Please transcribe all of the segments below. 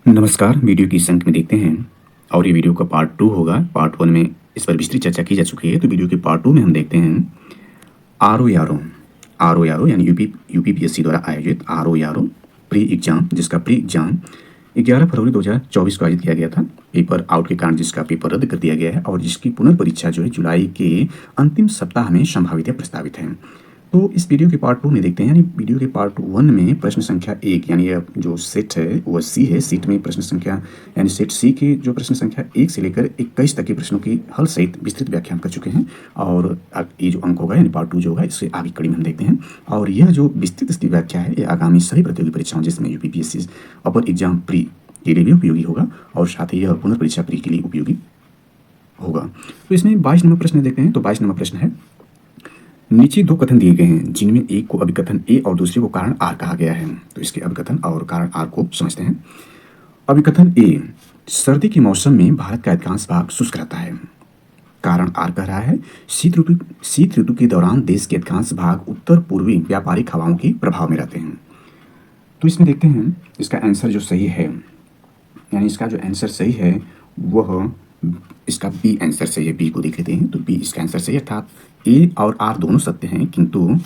नमस्कार, वीडियो की इस अंत में देखते हैं और ये वीडियो का पार्ट 2 होगा। पार्ट 1 में इस पर विस्तृत चर्चा की जा चुकी है, तो वीडियो के पार्ट 2 में हम देखते हैं आरओ यारो। आरओ यारो यानी यूपीपीएससी द्वारा आयोजित आरओ यारो प्री एग्जाम, जिसका प्री एग्जाम 11 फरवरी 2024 को आयोजित किया गया था। पेपर आउट के कारण जिसका पेपर रद्द कर दिया गया है और जिसकी पुनर्परीक्षा जो है जुलाई के अंतिम सप्ताह में संभावित या प्रस्तावित है। तो इस वीडियो के पार्ट 2 में देखते हैं, यानी वीडियो के पार्ट 1 में प्रश्न संख्या 1 यानी यह जो सेट है वह सी है। सीट में प्रश्न संख्या यानी सेट सी के जो प्रश्न संख्या 1 से लेकर 21 तक के प्रश्नों की हल सहित विस्तृत व्याख्यान कर चुके हैं। और ये जो अंक होगा यानी पार्ट 2 जो होगा इससे आगे कड़ी में हम देखते हैं। और यह जो विस्तृत व्याख्या है ये आगामी सभी प्रतियोगी परीक्षाओं जिसमें यूपीपीएससी अपर एग्जाम प्री के लिए भी उपयोगी होगा और साथ ही यह पुनर्परीक्षा प्री के लिए उपयोगी होगा। तो इसमें 22 नंबर प्रश्न देखते हैं। तो 22 नंबर प्रश्न है, नीचे दो कथन दिए गए हैं जिनमें एक को अभिकथन ए और दूसरे को कारण आर कहा गया है। तो इसके अभिकथन और कारण आर को समझते हैं। अभिकथन ए, सर्दी के मौसम में भारत का अधिकांश भाग शुष्क रहता है। कारण आर कह रहा है, शीत ऋतु के दौरान देश के अधिकांश भाग उत्तर पूर्वी व्यापारिक हवाओं के प्रभाव में रहते हैं। तो इसमें देखते हैं इसका आंसर जो सही है, यानी इसका जो आंसर सही है वह इसका बी आंसर सही है। बी को देख लेते हैं। तो बी इसका आंसर सही है, अर्थात ए और आर दोनों सत्य हैं, किंतु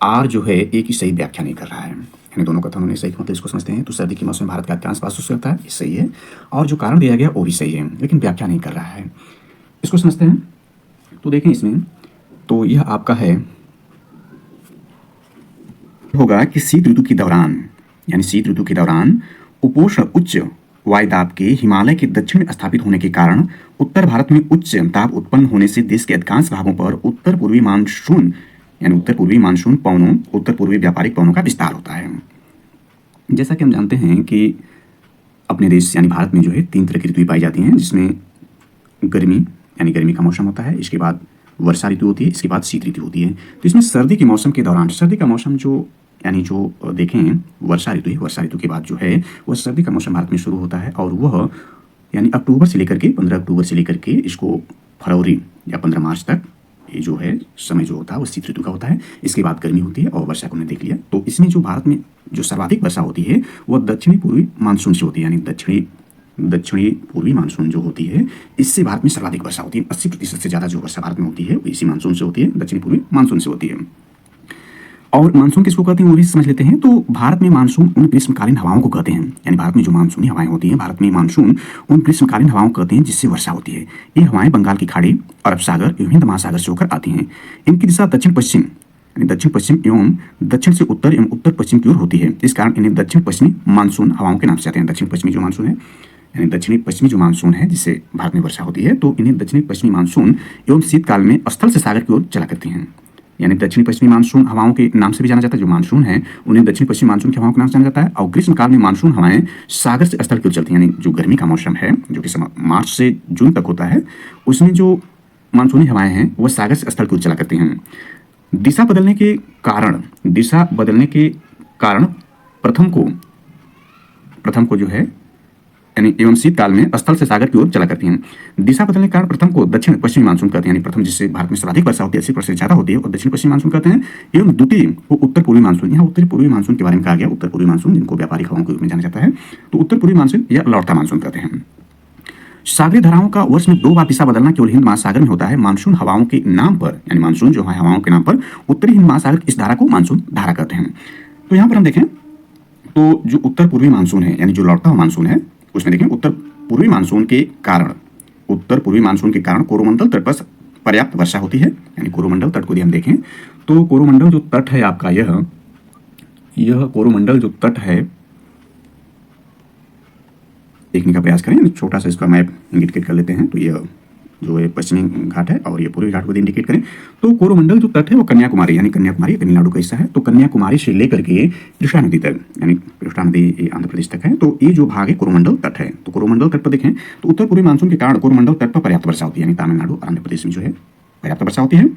आर जो है ए की सही व्याख्या नहीं कर रहा है। यानी दोनों कथनों ने सही, मतलब इसको समझते हैं। तो सर्दी के मौसम में भारत का अधिकांश भाग शुष्क रहता है, ये सही है। और जो कारण दिया गया वो भी सही है, लेकिन व्याख्या नहीं कर रहा है। इसको समझते हैं। तो देखें इसमें, तो यह आपका है होगा कि शीत ऋतु के दौरान, यानी शीत ऋतु के दौरान उपोष्ण उच्च वायुदाब के हिमालय के दक्षिण में स्थापित होने के कारण उत्तर भारत में उच्च दाब उत्पन्न होने से देश के अधिकांश भागों पर उत्तर पूर्वी मानसून यानी उत्तर पूर्वी मानसून पवनों, उत्तर पूर्वी व्यापारिक पवनों का विस्तार होता है। जैसा कि हम जानते हैं कि अपने देश यानी भारत में जो है 3 तरह की ऋतुएं पाई जाती हैं, जिसमें गर्मी यानी गर्मी का मौसम होता है, इसके बाद वर्षा ऋतु होती है, इसके बाद शीत ऋतु होती है। तो इसमें सर्दी के मौसम के दौरान, सर्दी का मौसम जो यानी जो देखें वर्षा ऋतु है, वर्षा ऋतु के बाद जो है वह सर्दी का मौसम भारत में शुरू होता है और वह यानी अक्टूबर से लेकर के 15 अक्टूबर से लेकर के इसको फरवरी या 15 मार्च तक ये जो है समय जो होता है वो शीत ऋतु का होता है। इसके बाद गर्मी होती है और वर्षा को हमने देख लिया। तो इसमें जो भारत में जो सर्वाधिक वर्षा होती है वह दक्षिणी पूर्वी मानसून से होती है, यानी दक्षिणी पूर्वी मानसून जो होती है इससे भारत में सर्वाधिक वर्षा होती है। 80% से ज़्यादा जो वर्षा भारत में होती है वो इसी मानसून से होती है, दक्षिणी पूर्वी मानसून से होती है। और मानसून किसको कहते हैं वो भी समझ लेते हैं। तो भारत में मानसून उन ग्रीष्मकालीन हवाओं को कहते हैं, यानी भारत में जो मानसूनी हवाएं होती हैं, भारत में मानसून उन ग्रीष्मकालीन हवाओं को कहते हैं जिससे वर्षा होती है। ये हवाएं बंगाल की खाड़ी, अरब सागर एवं हिंद महासागर से होकर आती हैं। इनकी दिशा दक्षिण पश्चिम यानी दक्षिण पश्चिम एवं दक्षिण से उत्तर एवं उत्तर पश्चिम की ओर होती है। इस कारण इन्हें दक्षिण पश्चिमी मानसून हवाओं के नाम से आते हैं। दक्षिण पश्चिमी जो मानसून है यानी दक्षिणी पश्चिमी जो मानसून है जिससे भारत में वर्षा होती है, तो इन्हें दक्षिणी पश्चिमी मानसून एवं शीतकाल में स्थल से सागर की ओर चला करती हैं। यानी दक्षिणी पश्चिमी मानसून हवाओं के नाम से भी जाना जाता है। जो मानसून है उन्हें दक्षिण पश्चिमी मानसून की हवाओं के नाम से जाना जाता है। और ग्रीष्मकाल में मानसून हवाएं सागर से स्थल की ओर चलती हैं, यानी जो गर्मी का मौसम है जो कि मार्च से जून तक होता है, उसमें जो मानसूनी हवाएं हैं वह सागर से स्थल की ओर चला करती हैं। दिशा बदलने के कारण प्रथम को जो है यानी एवं शीतकाल में स्थल से सागर की ओर चला करती हैं। दिशा बदलने के कारण प्रथम को दक्षिण पश्चिमी मानसून कहते हैं, यानी प्रथम जिससे भारत में सर्वाधिक वर्षा होती है, 80% से ज़्यादा होती है, और दक्षिण पश्चिमी मानसून कहते हैं। एवं द्वितीय को उत्तर पूर्वी मानसून, यहाँ उत्तर पूर्वी मानसून के बारे में कहा गया। उत्तर पूर्वी मानसून जिनको व्यापारिक हवाओं के रूप में जाना जाता है, तो उत्तर पूर्वी मानसून या लौटता मानसून कहते हैं। सागरीय धाराओं का वर्ष में 2 बार दिशा बदलना केवल हिंद महासागर में होता है। मानसून हवाओं के नाम पर, यानी मानसून जो है हवाओं के नाम पर उत्तरी हिंद महासागर इस धारा को मानसून धारा कहते हैं। तो यहाँ पर हम देखें तो जो उत्तर पूर्वी मानसून है यानी जो लौटता हुआ मानसून है उसमें देखें उत्तर पूर्वी मानसून के कारण कोरोमंडल तट पर पर्याप्त वर्षा होती है। यानी कोरोमंडल तट को यदि हम देखें तो कोरोमंडल जो तट है आपका यह कोरोमंडल जो तट है, देखने का प्रयास करें। छोटा सा इसका मैप इंडिकेट कर लेते हैं। तो यह जो है पश्चिमी घाट है और ये पूर्वी घाट को इंडिकेट करें तो कोरोमंडल जो तट है वो कन्याकुमारी यानी कन्याकुमारी तमिलनाडु का हिस्सा है। तो कन्याकुमारी से लेकर के कृष्णा नदी तक, यानी कृष्णा नदी आंध्र प्रदेश तक है, तो ये जो भाग है कोरोमंडल तट है। तो कोरोमंडल तट पर देखें तो उत्तर पूर्वी मानसून के कारण कोरोमंडल तट पर पर्याप्त वर्षा होती है, यानी तमिलनाडु और आंध्र प्रदेश में जो है पर्याप्त वर्षा होती है।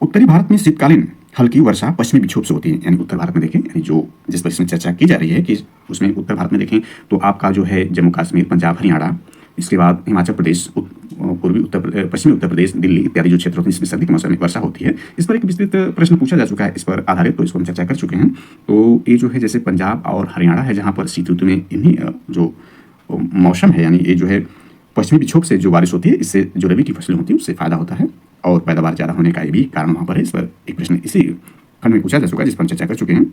उत्तरी भारत में शीतकालीन हल्की वर्षा पश्चिमी विक्षोभ से होती है। यानी उत्तर भारत में देखें, यानी जो जिस पर इसमें चर्चा की जा रही है कि उसमें उत्तर भारत में देखें तो आपका जो है जम्मू कश्मीर, पंजाब, हरियाणा, इसके बाद हिमाचल प्रदेश, पश्चिमी उत्तर प्रदेश, दिल्ली इत्यादि जो क्षेत्र होते हैं इसमें सर्दी के मौसम में वर्षा होती है। इस पर एक विस्तृत प्रश्न पूछा जा चुका है इस पर आधारित, तो इसको हम चर्चा कर चुके हैं। तो ये जो है जैसे पंजाब और हरियाणा है जहाँ पर शीत ऋतु में इन्हीं जो मौसम है, यानी ये जो है पश्चिमी विक्षोभ से जो बारिश होती है, इससे जो रबी की फसलें होती है उससे फायदा होता है और पैदावार ज़्यादा होने का ये भी कारण वहाँ पर है। इस पर एक प्रश्न इसी खंड में पूछा जा चुका है, जिस पर हम चर्चा कर चुके हैं।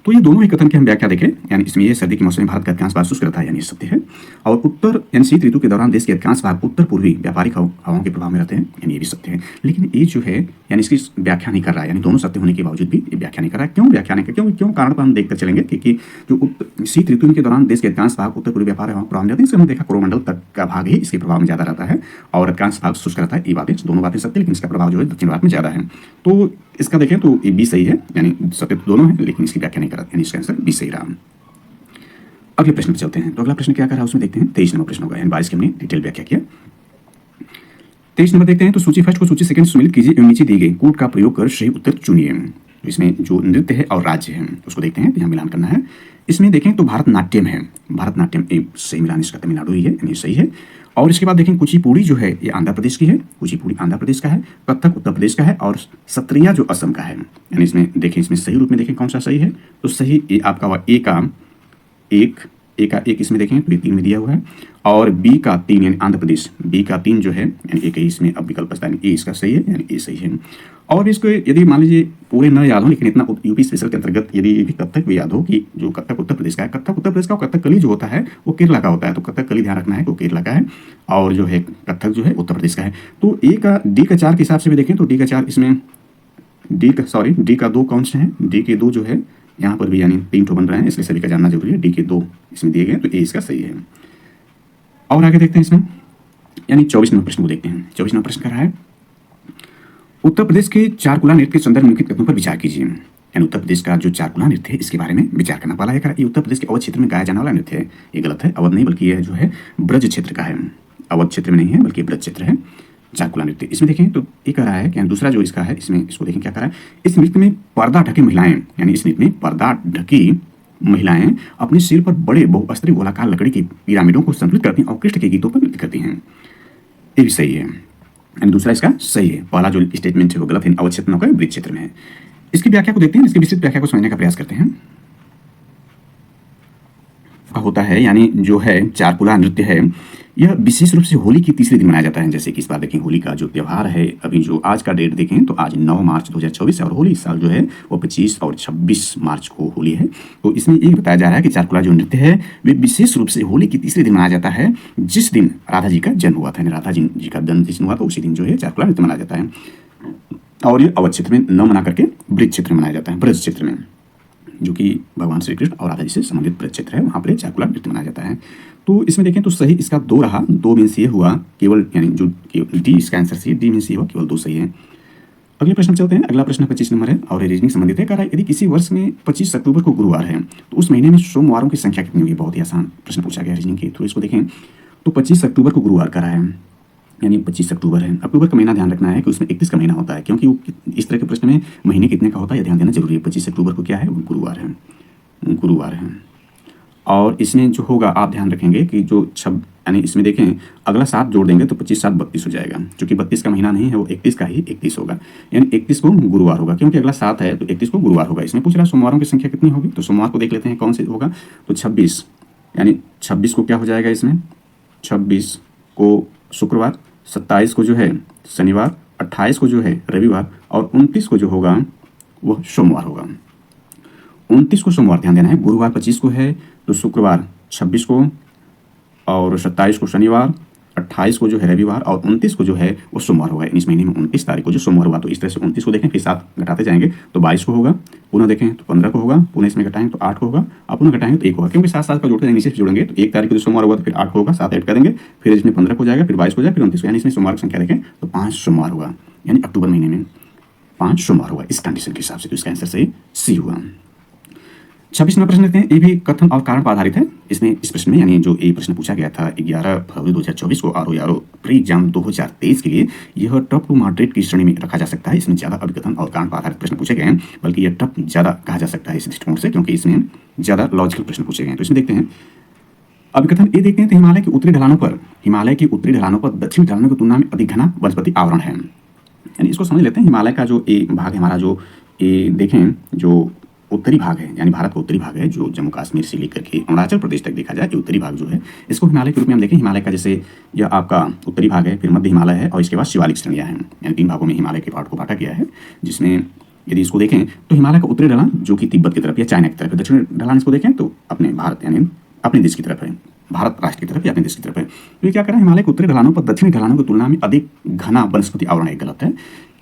तो ये दोनों ही कथन की हम व्याख्या देखें, यानी इसमें ये सर्दी के मौसम में भारत का अधिकांश भाग शुष्क रहता है, यानी सत्य है। और उत्तर यानी शीत ऋतु के दौरान देश के अधिकांश भाग उत्तर पूर्वी व्यापारिक हवाओं के प्रभाव में रहते हैं, यानी ये भी सत्य है। लेकिन ये जो है यानी इसकी व्याख्या नहीं कर रहा है, यानी दोनों सत्य होने के बावजूद भी ये व्याख्या नहीं कर रहा है। क्यों व्याख्या नहीं कर, क्यों कारण पर हम देखकर चलेंगे कि जो शीत ऋतु के दौरान देश के अधिकांश भाग उत्तर पूर्वी व्यापार हवाओं के प्रभाव में रहते हैं। इससे हमने देखा कोरोमंडल तक का भाग ही इसके प्रभाव में ज्यादा रहता है और अधिकांश भाग शुष्क रहता है। ये बातें दोनों बातें सत्य, लेकिन इसका प्रभाव जो है दक्षिण भारत में ज्यादा है। तो इसका देखें तो ये भी सही है, यानी सत्य तो दोनों है, लेकिन इसकी व्याख्या नहीं करा, यानी इसका आंसर भी सही रहा। अगले प्रश्न पर चलते हैं। तो अगला प्रश्न क्या कर रहा है उसमें देखते हैं। 23 नंबर प्रश्न होगा, यानी 22 की हमने डिटेल व्याख्या किया। 23 नंबर देखते हैं। तो सूची फर्स्ट को सूची सेकंड सम्मिलित कीजिए एवं नीचे दी गई कोड का प्रयोग कर सही उत्तर चुनिए। तो इसमें जो नृत्य है और राज्य है उसको देखते हैं, यहाँ मिलान करना है। इसमें देखें तो भरतनाट्यम है, भरतनाट्यम सही मिलान इसका तमिलनाडु ही है, यानी सही है। और इसके बाद देखें कुचिपुड़ी जो है ये आंध्र प्रदेश की है, कुचिपुड़ी आंध्र प्रदेश का है। कथक उत्तर प्रदेश का है और सत्रिया जो असम का है। यानी इसमें देखें, इसमें सही रूप में देखें कौन सा सही है। तो सही ये आपका हुआ ए का एक इसमें देखें तो ये 3 में दिया हुआ है और बी का 3 यानी आंध्र प्रदेश, बी का 3 जो है यानी एक ही इसमें अब विकल्प बचता है, ए इसका सही है, यानी ए सही है। और इसको यदि मान लीजिए पूरे न याद हो, लेकिन इतना यूपी स्पेशल के अंतर्गत यदि भी कथक भी याद हो कि जो कथक उत्तर प्रदेश का है, कथक उत्तर प्रदेश का और कथकली जो होता है वो केरला का होता है। तो कथकली ध्यान रखना है वो केरला का है और जो है कथक जो है उत्तर प्रदेश का है। तो डी का 4 के हिसाब से भी देखें तो डी का 4 इसमें डी का 2 कौन से हैं, डी के 2 जो है यहाँ पर भी यानी 3 ठो बन रहे हैं, इसलिए सभी का जानना जरूरी है। डी के 2 इसमें दिए गए, तो ए इसका सही है। और आगे देखते हैं इसमें, यानी 24 नंबर प्रश्न को देखते हैं। 24 नंबर प्रश्न कर रहा है उत्तर प्रदेश के चारकुला नृत्य के संदर्भ निम्नलिखित कथनों पर विचार कीजिए। यानी उत्तर प्रदेश का जो चारकुला नृत्य है इसके बारे में विचार करना वाला है। ये उत्तर प्रदेश के अवध क्षेत्र में गाया जाने वाला नृत्य है। ये गलत है, अवध नहीं बल्कि यह जो है ब्रज क्षेत्र का है, अवध क्षेत्र में नहीं है बल्कि ब्रज क्षेत्र है चारकुला नृत्य। इसमें देखें तो ये कह रहा है कि दूसरा जो इसका है, इसमें इसको देखें क्या कर रहा है। इस नृत्य में पर्दा ढकी महिलाएं, यानी इस नृत्य में पर्दा ढकी महिलाएं अपने सिर पर बड़े बहुस्तरीय गोलाकार लकड़ी की पिरामिडों को संतुलित करती हैं और कृष्ण के गीतों पर नृत्य करती हैं। ये भी सही है, यानी दूसरा इसका सही है। पहला जो स्टेटमेंट है वो गलत है, अवध क्षेत्र में होगा, ब्रिज क्षेत्र में है। इसकी व्याख्या को देखते हैं, इसकी विस्तृत व्याख्या को समझने का प्रयास करते हैं। होता है यानी जो है चारकुला नृत्य है यह विशेष रूप से होली की तीसरे दिन मनाया जाता है। जैसे कि इस बार देखें होली का जो त्यौहार है, अभी जो आज का डेट देखें तो आज 9 मार्च 2024 है और होली इस साल जो है वो 25 और 26 मार्च को होली है। तो इसमें ये बताया जा रहा है कि चारकुला जो नृत्य है वे विशेष रूप से होली की तीसरे दिन मनाया जाता है, जिस दिन राधा जी का जन्म हुआ था। राधा जी का जन्म जिस दिन हुआ था उसी दिन जो है चारकुला नृत्य मनाया जाता है। और ये अवध क्षेत्र में न मना करके ब्रिज क्षेत्र में मनाया जाता है, ब्रज क्षेत्र में, जो कि भगवान श्री कृष्ण और राधा जी से संबंधित ब्रज क्षेत्र है, वहाँ पर चारकुला नृत्य मनाया जाता है। तो इसमें देखें तो सही इसका 2 रहा, 2 मीन्स ये हुआ केवल, यानी जो डी इसका आंसर सही है, डी मीन्स ये हुआ केवल 2 सही है। अगले प्रश्न चलते हैं। अगला प्रश्न 25 नंबर है और रीजनिंग संबंधित है। कह रहा है यदि किसी वर्ष में 25 अक्टूबर को गुरुवार है तो उस महीने में सोमवारों की संख्या कितनी होगी। बहुत ही आसान प्रश्न पूछा गया रीजनिंग के थ्रू। इसको देखें तो 25 अक्टूबर को गुरुवार कह रहा है, यानी 25 अक्टूबर है। अक्टूबर का महीना ध्यान रखना है कि उसमें 31 का महीना होता है, क्योंकि वो इस तरह के प्रश्न में महीने कितने का होता है ध्यान देना जरूरी है। 25 अक्टूबर को क्या है, गुरुवार है, गुरुवार है। और इसमें जो होगा आप ध्यान रखेंगे कि जो यानी इसमें देखें अगला 7 जोड़ देंगे तो 25 7 32 हो जाएगा। क्योंकि 32 का महीना नहीं है, वो 31 का ही 31 होगा, यानी 31 को गुरुवार होगा, क्योंकि अगला 7 है तो 31 को गुरुवार होगा। इसमें पूछ रहा है सोमवारों की संख्या कितनी होगी, तो सोमवार को देख लेते हैं कौन से होगा। तो 26, यानी 26 को क्या हो जाएगा इसमें, 26 को शुक्रवार, 27 को जो है शनिवार, 28 को जो है रविवार और 29 को जो होगा वह सोमवार होगा। 29 को सोमवार ध्यान देना है, गुरुवार 25 को है तो शुक्रवार 26 को और 27 को शनिवार, 28 को जो है रविवार और 29 को जो है वो सोमवार होगा। इस महीने में 29 तारीख को जो सोमवार हुआ, तो इस तरह से 29 को देखें फिर 7 घटाते जाएंगे तो 22 को होगा, पुनः देखें तो 15 को होगा, पुनः इसमें घटाएंगे तो 8 को होगा और पुनः घटाएंगे तो 1 होगा, क्योंकि 7 का जोड़ते नीचे से जोड़ेंगे तो 1 तारीख को जो सोमवार हुआ तो फिर 8 को होगा, 7 ऐड करेंगे फिर इसमें 15 को जाएगा, फिर 22 को जाएगा, फिर 29 को, यानी इसमें सोमवार की संख्या देखें तो 5 सोमवार होगा, यानी अक्टूबर महीने में 5 सोमवार होगा इस कंडीशन के हिसाब से। तो इसका आंसर सही सी हुआ। 26 नंबर प्रश्न लेते हैं। ये भी कथन और कारण पर आधारित है। इसमें इस प्रश्न में यानी जो ये प्रश्न पूछा गया था 11 फरवरी 2024 को आर प्री एग्जाम 2023 के लिए, यह टफ टू मॉडरेट की श्रेणी में रखा जा सकता है। इसमें ज्यादा अभिकथन और कारण पर आधारित प्रश्न पूछे गए हैं, बल्कि यह टफ ज्यादा कहा जा सकता है इस दृष्टिकोण से, क्योंकि इसमें ज्यादा लॉजिकल प्रश्न पूछे गए हैं। तो इसमें देखते हैं अभिकथन ये देखते हैं तो हिमालय के उत्तरी ढलानों पर दक्षिणी ढलानों की तुलना में अधिक घना वनस्पति आवरण है। यानी इसको समझ लेते हैं। हिमालय का जो ये भाग है हमारा, जो ये देखें जो उत्तरी भाग है, यानी भारत का उत्तरी भाग है, जो जम्मू कश्मीर से लेकर के अरुणाचल प्रदेश तक देखा जाए, ये उत्तरी भाग जो है इसको हिमालय के रूप में हम देखें। हिमालय का जैसे यह आपका उत्तरी भाग है, फिर मध्य हिमालय है और इसके बाद शिवालिक श्रेणियाँ हैं, यानी 3 भागों में हिमालय के पार्ट को बांटा गया है। जिसमें यदि इसको देखें तो हिमालय का उत्तरी ढलान जो कि तिब्बत की तरफ या चाइना की तरफ है, दक्षिणी ढलान इसको देखें तो अपने भारत यानी अपने देश की तरफ है, भारत राष्ट्र की तरफ या अपने देश की तरफ है। तो ये क्या कर रहा है, हिमालय के उत्तरी ढलानों पर दक्षिणी ढलानों की तुलना में अधिक घना वनस्पति आवरण है। गलत है,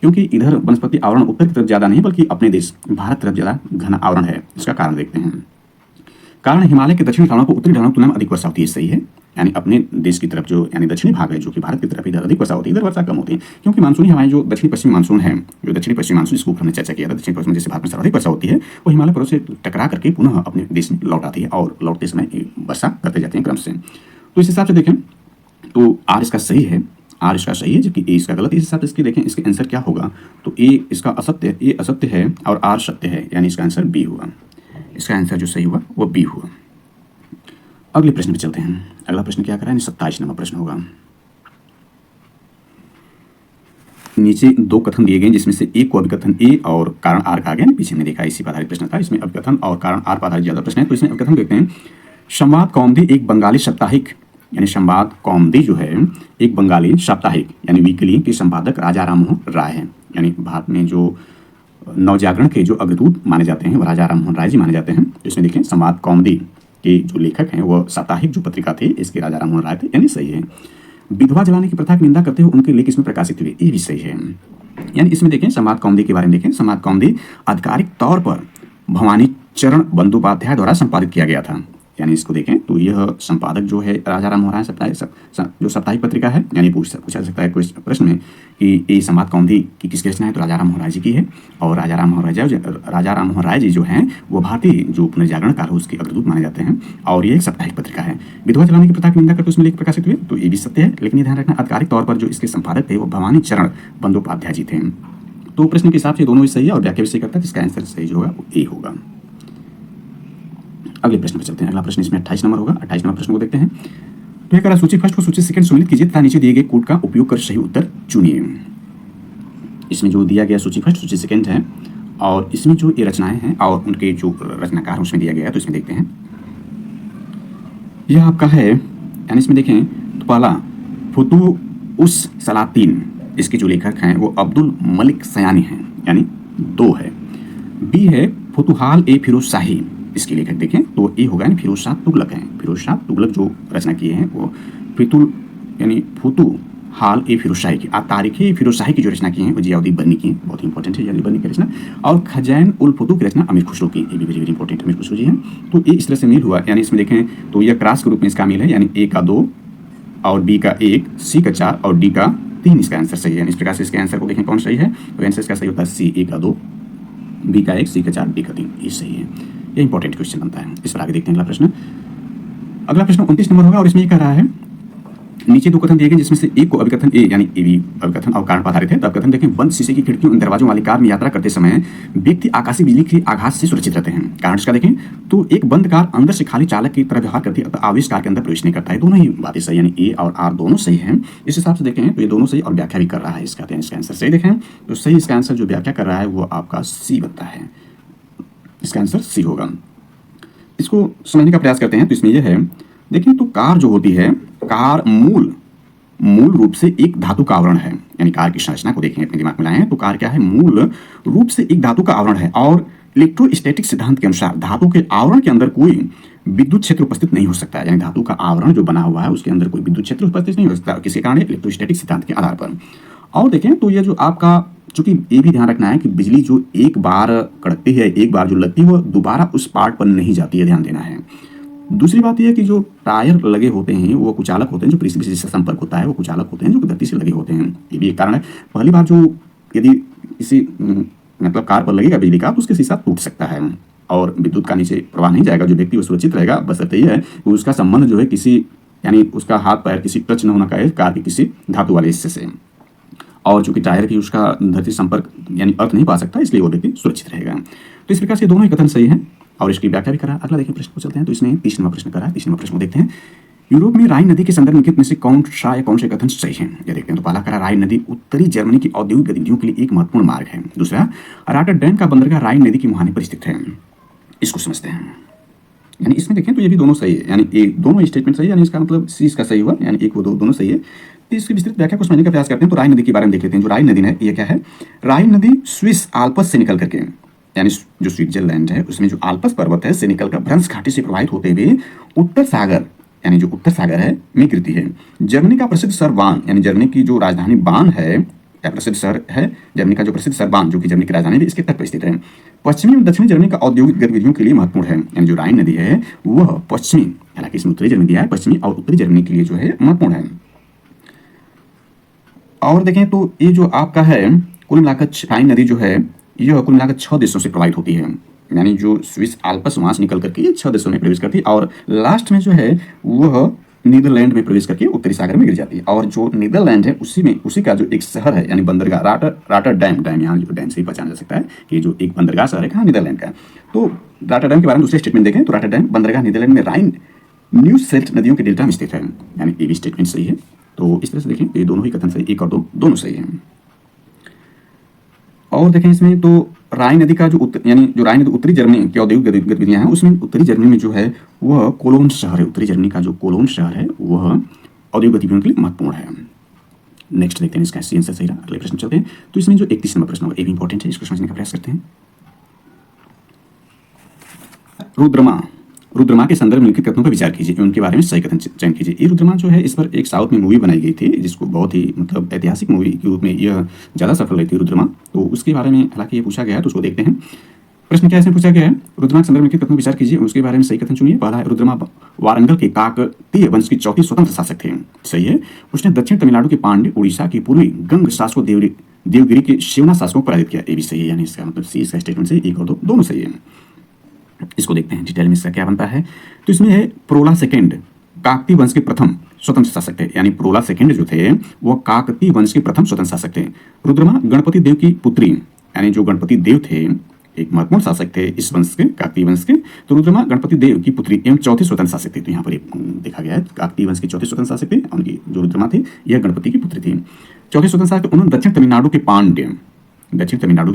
क्योंकि इधर वनस्पति आवरण उत्तर की तरफ ज़्यादा नहीं बल्कि अपने देश भारत तरफ ज़्यादा घना आवरण है। इसका कारण देखते हैं। कारण हिमालय के दक्षिणी ढलानों को उत्तरी ढलानों की तुलना में अधिक वर्षा होती है। सही है, यानी अपने देश की तरफ जो यानी दक्षिणी भाग है जो कि भारत की तरफ, इधर अधिक वर्षा होती है, इधर वर्षा कम होती है। क्योंकि मानसूनी हवाएं जो दक्षिणी पश्चिमी मानसून है, जो दक्षिणी पश्चिमी मानसून इसको हमने चर्चा किया था, दक्षिणी पश्चिम जैसे भारत में सर्वाधिक वर्षा होती है, वो हिमालय पर्वत से टकरा करके पुनः अपने देश में लौट आती है और लौटते समय वर्षा करते जाते हैं क्रम से। तो इस हिसाब से देखें तो आर इसका सही है, आर इसका सही है जबकि ए इसका गलत है। इस हिसाब से इसके देखें इसके आंसर क्या होगा, तो ए इसका असत्य, ए असत्य है और आर सत्य है, यानी इसका आंसर बी हुआ। इसका आंसर जो सही हुआ वो बी हुआ। अगले प्रश्न पे चलते हैं। अगला प्रश्न क्या करा है, 27 नंबर प्रश्न होगा। नीचे 2 कथन दिए गए जिसमें से एक को अभिकथन ए और कारण आर कहा गया। पीछे हमने देखा इसी पर आधारित प्रश्न था, इसमें अभिकथन और कारण आर पर आधारित ज्यादा प्रश्न है। तो इसमें अभिकथन देखते हैं। संवाद कौमुदी एक बंगाली साप्ताहिक, यानी संवाद कौमुदी जो है एक बंगाली साप्ताहिक यानी वीकली के संपादक राजा राम मोहन राय है। यानी भारत में जो नवजागरण के जो अग्रदूत माने जाते हैं वो राजा राम मोहन राय जी माने जाते हैं। तो इसमें देखें संवाद कौमुदी के जो लेखक हैं वो साप्ताहिक जो पत्रिका थे इसके राजा राम मोहन राय थे, यानी सही है। विधवा जलाने की प्रथा की निंदा करते हुए उनके लेख इसमें प्रकाशित हुए, ये भी सही है। यानी इसमें देखें संवाद कौमुदी के बारे में देखें, संवाद कौमुदी आधिकारिक तौर पर भवानी चरण बंदोपाध्याय द्वारा संपादित किया गया था। यानी इसको देखें तो यह संपादक जो है राजा राम मोहन राय जो साप्ताहिक पत्रिका है। यानी पूछा सकता है प्रश्न में कि ये संवाद कौमुदी की किसकी रचना है, तो राजा राम मोहन राय जी की है। और राजा राम मोहन राय जी जो हैं वो भारतीय जो पुनर्जागरण काल है उसके अग्रदूत माने जाते हैं और ये एक साप्ताहिक पत्रिका है। विधवा जलाने की प्रथा की निंदा करके उसमें लेख प्रकाशित हुए, तो ये भी सत्य है। लेकिन ये ध्यान रखना आधिकारिक तौर पर जो इसके संपादक थे वो भवानी चरण बंदोपाध्याय जी थे। तो प्रश्न के हिसाब से दोनों ही सही है और व्याख्या भी सही करता है, जिसका आंसर सही जो होगा वो ए होगा। अगले प्रश्न पर चलते हैं। अगला प्रश्न इसमें 28 नंबर होगा। 28 नंबर प्रश्न को देखते हैं। तो यह करा सूची फर्स्ट को सूची सेकंड सम्मिलित कीजिए तथा नीचे दिए गए कोड का उपयोग कर सही उत्तर चुनिए। इसमें जो दिया गया सूची फर्स्ट सूची सेकंड है और इसमें जो ये रचनाएं हैं और उनके जो रचनाकार हैं उसमें दिया गया है। तो इसमें देखते हैं यह आपका है, यानी इसमें देखें तो पहला फुतू उस सलातीन, इसके जो लेखक हैं वो अब्दुल मलिक सयानी हैं, यानी 2 है। बी है फुतुहाल ए फिरोज शाही, इसके लेखक देखें तो ए होगा, यानी फिरोज शाह तुगलक हैं। फिरोज शाह तुगलक जो रचना किए हैं वो फितुल यानी फुतु हाल ए फिरोज शाही की तारीख फिरोज शाही की जो रचना की है वो जियाउद्दीन बर्नी की, बहुत ही इंपॉर्टेंट है जियाउद्दीन बर्नी की रचना। और खजैन उल फुतू की रचना अमीर खुसरो की, ये भी वेरी वेरी इंपॉर्टेंट अमीर खुसरो जी हैं। तो ये इस तरह से मेल हुआ, यानी इसमें देखें तो यह क्रॉस के रूप में इसका मेल है, यानी ए का 2 और बी का 1, सी का 4 और डी का 3 इसका आंसर सही है। इस प्रकार से इसके आंसर को देखें कौन सही है, तो आंसर इसका सही होता है सी, ए का 2, बी का 1, सी का 4, डी का 3, ये सही है। ये इंपॉर्टेंट क्वेश्चन बनता है। इस पर आगे देखते हैं अगला प्रश्न। अगला प्रश्न 29 नंबर होगा और इसमें ये कह रहा है नीचे 2 कथन दिए गए जिसमें से एक को अभिकथन ए यानी ए भी अभिकथन और कारण पर आधारित है। तो अभिकथन देखें बंद शीशे की खिड़कियों दरवाजों वाली कार में यात्रा करते समय व्यक्ति आकाशीय बिजली के आघात से सुरक्षित रहते हैं। कारण इसका देखें तो एक बंद कार अंदर से खाली चालक की तरह व्यवहार करती है, आवेश कार के अंदर प्रवेश नहीं करता है। दोनों ही बातें सही, यानी ए और आर दोनों सही हैं। इस हिसाब से देखें तो ये दोनों सही और व्याख्या भी कर रहा है इसका, इसका आंसर सही देखें तो सही इसका आंसर जो व्याख्या कर रहा है वो आपका सी बनता है। इसका आंसर सी होगा। इसको समझने का प्रयास करते हैं। तो इसमें यह है देखिए तो कार जो होती है, कार मूल रूप से एक धातु का आवरण है। यानी कार की संरचना को देखें अपने दिमाग में लाएं तो कार क्या है, मूल रूप से एक धातु का आवरण है और इलेक्ट्रोस्टैटिक सिद्धांत के अनुसार धातु के आवरण के अंदर कोई विद्युत क्षेत्र उपस्थित नहीं हो सकता है। यानी धातु का आवरण जो बना हुआ है उसके अंदर कोई विद्युत क्षेत्र उपस्थित नहीं हो सकता किसी कारण इलेक्ट्रोस्टैटिक सिद्धांत के आधार पर। और देखें तो ये जो आपका चूंकि ये भी ध्यान रखना है कि बिजली जो एक बार कड़कती है, एक बार जो लगती है वो दोबारा उस पार्ट पर नहीं जाती है, ध्यान देना है। दूसरी बात यह है कि जो टायर लगे होते हैं वो कुचालक होते हैं, जो पृथ्वी से संपर्क होता है वो कुचालक होते हैं जो धरती से लगे होते हैं। ये भी एक कारण है। पहली बार जो यदि किसी मतलब कार पर लगेगा बिजली का तो उसके शीशा टूट सकता है और विद्युत का नीचे प्रवाह नहीं जाएगा, जो व्यक्ति वो सुरक्षित रहेगा। बस अर्थ यह है कि उसका संबंध जो है किसी यानी उसका हाथ पैर किसी टच न होना का कार के किसी धातु वाले हिस्से से, और चूंकि टायर भी उसका धरती संपर्क यानी अर्थ नहीं पा सकता इसलिए वो व्यक्ति सुरक्षित रहेगा। तो इस प्रकार से दोनों ही कथन सही है और इसकी व्याख्या भी करा। अगला देखिए प्रश्न को चलते हैं। तो इसने 30 नंबर प्रश्न करा है। 30 नंबर प्रश्न को देखते हैं। यूरोप में राइन नदी के संदर्भ में में से कौन से कथन सही हैं, ये देखते हैं। तो पहला करा राइन नदी उत्तरी जर्मनी की औद्योगिक गतिविधियों के लिए एक महत्वपूर्ण मार्ग है। दूसरा रॉटरडैम का बंदरगाह राइन नदी की मुहाने पर स्थित है। इसको समझते हैं। यानी इसमें देखें तो ये भी दोनों सही है, यानी ये दोनों स्टेटमेंट सही है, यानी इसका मतलब सी इसका सही हुआ, यानी एक वो दोनों सही है। तो इसकी विस्तृत व्याख्या को समझने का प्रयास करते हैं। तो राइन नदी के बारे में देख लेते हैं। जो राइन नदी है ये क्या है? राइन नदी स्विस आल्प्स से निकल करके, यानी जो स्विट्जरलैंड है उसमें जो आल्प्स पर्वत है से निकलकर भ्रंश घाटी से प्रवाहित होते हुए उत्तर सागर, यानी जो उत्तर सागर है में गिरती है। जर्मनी का प्रसिद्ध शहर बान, यानी जर्मनी की जो राजधानी बान है, या प्रसिद्ध शहर है जर्मनी का जो प्रसिद्ध शहर बान, जो कि जर्मनी की राजधानी भी इसके तट पर स्थित है। पश्चिमी और दक्षिणी जर्मनी का औद्योगिक गतिविधियों के लिए महत्वपूर्ण है। यानी जो राइन नदी है वह पश्चिमी, हालांकि इसमें उत्तरी जर्मनी दिया है, पश्चिमी और उत्तरी जर्मनी के लिए जो है महत्वपूर्ण है। और देखें तो ये जो आपका है कुल मिलाकर राइन नदी जो है यह कुल मिलाकर 6 देशों से प्रवाहित होती है। यानी जो स्विस आल्प्स वहां से निकल करके ये 6 देशों में प्रवेश करती है, और लास्ट में जो है वह नीदरलैंड में प्रवेश करके उत्तरी सागर में गिर जाती है। और जो नीदरलैंड है उसी का जो एक शहर है, यानी बंदरगाह रॉटरडैम, यहाँ जो डैम से ही पहचाना जा सकता है कि जो एक बंदरगाह शहर है कहाँ, नीदरलैंड का। तो रॉटरडैम के बारे में दूसरे स्टेटमेंट देखें तो रॉटरडैम बंदरगाह नीदरलैंड में राइन न्यू सेल्ट नदियों के डेल्टा में स्थित है। यानी ये भी स्टेटमेंट सही है। तो इस तरह से देखें ये दोनों ही कथन सही, 1 और 2 दोनों सही हैं। और देखें इसमें तो राइन नदी का जो यानी जो राइन नदी उत्तरी जर्मनी की औद्योगिक गतिविधियां हैं उसमें उत्तरी जर्मनी में जो है वह कोलोन शहर है। उत्तरी जर्मनी का जो कोलोन शहर है वह औद्योगिक गतिविधियों के लिए महत्वपूर्ण है। नेक्स्ट देखते हैं इसका सी आंसर सही रहा। अगले प्रश्न चलते हैं। तो इसमें जो 31 नंबर प्रश्न होगा ये भी इंपॉर्टेंट है, इसको समझने का प्रयास करते हैं। रुद्रमा के संदर्भ में लिखित कथनों पर विचार कीजिए, उनके बारे में सही कथन चयन कीजिए। ये रुद्रमा जो है इस पर एक साउथ में मूवी बनाई गई थी, जिसको बहुत ही मतलब ऐतिहासिक मूवी के रूप में यह ज़्यादा सफल रही थी रुद्रमा। तो उसके बारे में हालांकि ये पूछा गया है, तो उसको देखते हैं। प्रश्न क्या इसमें पूछा गया है? रुद्रमा के संदर्भ में लिखित कथनों पर विचार कीजिए, उसके बारे में सही कथन चुनिए। पहला है रुद्रमा वारंगल के काकतीय वंश की चौथी स्वतंत्र शासक थे। सही है। उसने दक्षिण तमिलनाडु के पांड्य, उड़ीसा की पूर्वी गंग शासकों, देवगिरी के शिवना शासकों को पराजित किया। ये भी सही है, यानी इसका मतलब सी इसका स्टेटमेंट से 1 और 2 दोनों सही है। इसको देखते हैं डिटेल में इसका क्या बनता है। तो इसमें है प्रोला सेकंड काकतीय वंश के प्रथम स्वतंत्र शासक थे। यानी प्रोला सेकंड जो थे वो काकतीय वंश के प्रथम स्वतंत्र शासक थे। रुद्रमा गणपति देव की पुत्री, यानी जो गणपति देव थे एक महत्वपूर्ण शासक थे इस वंश के, काकतीय वंश के। तो रुद्रमा गणपति देव की पुत्री एवं चौथे स्वतंत्र शासक थे। तो यहाँ पर देखा गया है काकतीय वंश के चौथे स्वतंत्र शासक थे, उनकी जो रुद्रमा थे यह गणपति की पुत्री थी। चौथे स्वतंत्र शासक उन्होंने दक्षिण तमिलनाडु के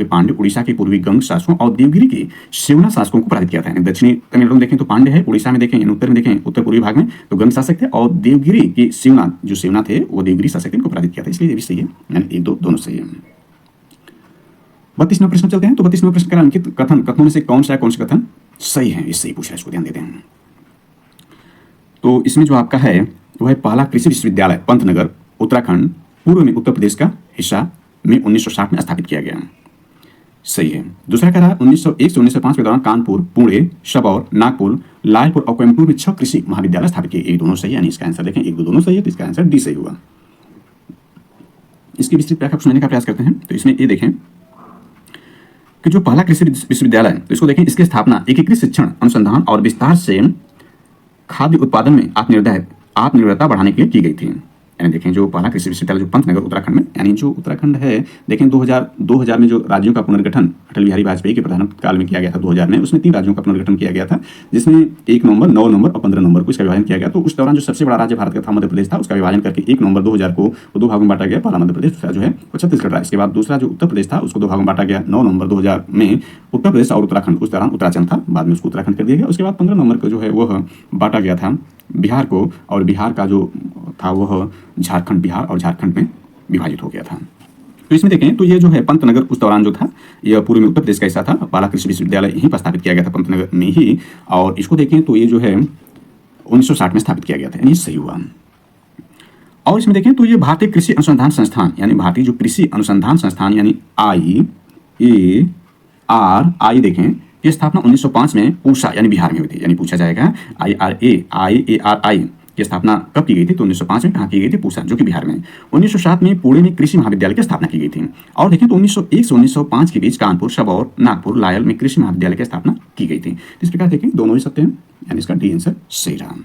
पांड्य, उड़ीसा के पूर्वी गंग शासकों और देवगिरी के शिवना शासकों को पराजित किया था। दक्षिणी तमिलनाडु में देखें तो पांड्य है, उड़ीसा में देखें, उत्तर में देखें, उत्तर पूर्वी भाग में तो गंग शासक थे, और देवगिरी के शिवना थे वो देवगिरी शासक थे, इनको पराजित किया था। इसलिए ये भी सही है, यानी 1, 2 दोनों सही है। 32वां प्रश्न चलते हैं। तो 32वां प्रश्न का अंकित कथनों में से कौन सा कथन सही है, इससे ही पूछ रहा है, इसको ध्यान देते हैं। तो इसमें जो आपका है वह है पहला कृषि विश्वविद्यालय पंतनगर उत्तराखंड पूर्व में उत्तर प्रदेश का हिस्सा में 1960 में स्थापित किया गया। सही है। दूसरा कह रहा है 1901 से 1905 के दौरान कानपुर, पुणे, सबौर, नागपुर, लालपुर और कोयम्बटूर में 6 कृषि महाविद्यालय स्थापित किए। ये दोनों सही है, यानी इसका आंसर देखें 1, 2 दोनों सही है, तो इसका आंसर डी सही हुआ। इसकी विस्तृत व्याख्या समझने का प्रयास करते हैं। तो इसमें ये देखें कि जो पहला कृषि विश्वविद्यालय है तो इसको देखें, इसकी स्थापना एकीकृत शिक्षण, अनुसंधान और विस्तार से खाद्य उत्पादन में आत्मनिर्भरता बढ़ाने के लिए की गई थी। यानी देखें जो पहला कृषि विश्वविद्यालय जो पंतनगर उत्तराखंड में, यानी जो उत्तराखंड है देखें 2000 में जो राज्यों का पुनर्गठन अटल बिहारी वाजपेयी के प्रधानमंत्री में किया गया था 2000 में, उसमें 3 राज्यों का पुनर्गठन किया गया था, जिसमें 1 नवंबर, 9 नवंबर और 15 नवंबर को इसका विभाजन किया गया। तो उस दौरान जो सबसे बड़ा राज्य भारत का था मध्य प्रदेश था, उसका विभाजन करके 1 नवंबर 2000 को 2 भागों में बांटा गया। पहला मध्य प्रदेश, दूसरा जो है वो छत्तीसगढ़ रहा। इसके बाद दूसरा जो उत्तर प्रदेश था उसको 2 भागों में बांटा गया। 9 नवंबर 2000 में उत्तर प्रदेश और उत्तराखंड, उस दौरान उत्तराखंड था, बाद में उसको उत्तराखंड कर दिया गया। उसके बाद 15 नवंबर को जो है वह बांटा गया था बिहार को, और बिहार का जो था वह झारखंड, बिहार और झारखंड में विभाजित हो गया था। तो इसमें देखें तो ये जो है पंतनगर उस दौरान जो था यह पूर्व में उत्तर प्रदेश का हिस्सा था। पहला कृषि विश्वविद्यालय यहीं पर स्थापित किया गया था पंतनगर में ही, और इसको देखें तो ये जो है 1960 में स्थापित किया गया था, यानी सही हुआ। और इसमें देखें तो ये भारतीय कृषि अनुसंधान संस्थान, यानी भारतीय जो कृषि अनुसंधान संस्थान यानी IARI देखें, ये स्थापना 1905 में पूसा यानी बिहार में हुई थी। यानी पूछा जाएगा IARI की स्थापना कब की गई थी? तो 1905 में कहाँ की गई थी? पूसा, जो कि बिहार में। 1907 में पुणे में कृषि महाविद्यालय की स्थापना की गई थी। और देखिए तो 1901 से 1905 के बीच कानपुर, सबौर, नागपुर, लायल में कृषि महाविद्यालय की स्थापना की गई थी। इस प्रकार देखिए दोनों ही सत्य हैं, यानी इसका डी आंसर सही रहा।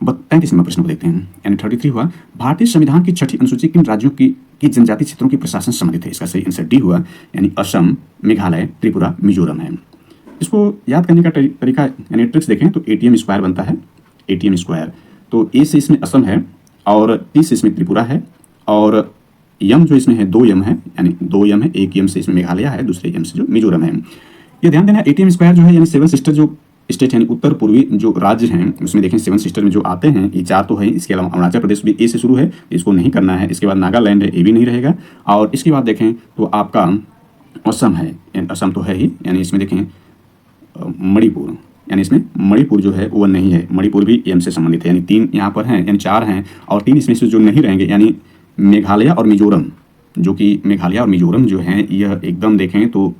35वां प्रश्न को देखते हैं, यानी 33 हुआ भारतीय संविधान की 6ठी अनुसूची किन राज्यों की जनजातीय क्षेत्रों की प्रशासन संबंधित है? इसका सही आंसर डी हुआ, यानी असम, मेघालय, त्रिपुरा, मिजोरम है। इसको याद करने का तरीका यानी ट्रिक्स देखें तो ATM स्क्वायर बनता है, ATM स्क्वायर। तो ए से इसमें असम है, और टी से इसमें त्रिपुरा है, और यम जो इसमें है 2 यम है, यानी 2 यम है, 1 यम से इसमें मेघालय है, दूसरे यम से जो मिजोरम है। ये ध्यान देना, एटीएम स्क्वायर जो है यानी सेवन सिस्टर जो स्टेट यानी उत्तर पूर्वी जो राज्य हैं उसमें देखें सेवन सिस्टर में जो आते हैं ये 4 तो है, इसके अलावा अरुणाचल प्रदेश भी ए से शुरू है, इसको नहीं करना है। इसके बाद नागालैंड है, ये भी नहीं रहेगा। और इसके बाद देखें तो आपका असम है, असम तो है ही, यानी इसमें देखें मणिपुर, यानी इसमें मणिपुर जो है वो नहीं है, मणिपुर भी एम से संबंधित है, यानी 3 यहाँ पर हैं, यानी 4 हैं और 3 इसमें से जो नहीं रहेंगे, यानी मेघालय और मिजोरम, जो कि मेघालय और मिजोरम जो हैं यह एकदम देखें तो